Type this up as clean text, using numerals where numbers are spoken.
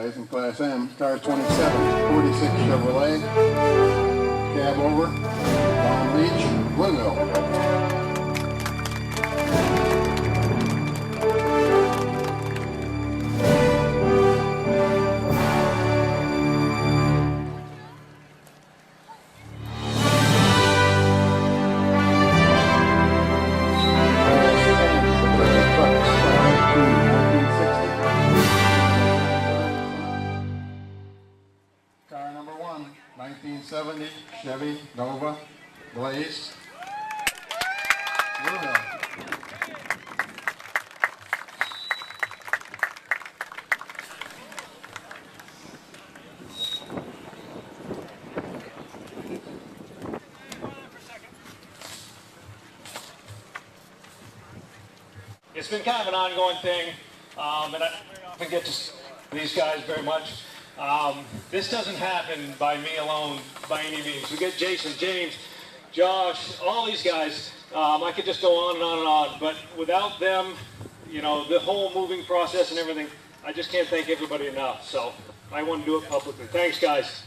guys in Class M. Car 2746 Chevrolet. Cab over. Doane Leach, Louisville. Car number 1, 1970 Chevy Nova Blaze. Louisville. It's been kind of an ongoing thing, and I don't very often get to see these guys very much. This doesn't happen by me alone by any means. We get Jason, James, Josh, all these guys. I could just go on and on and on, but without them, you know, the whole moving process and everything, I just can't thank everybody enough. So I want to do it publicly. Thanks, guys.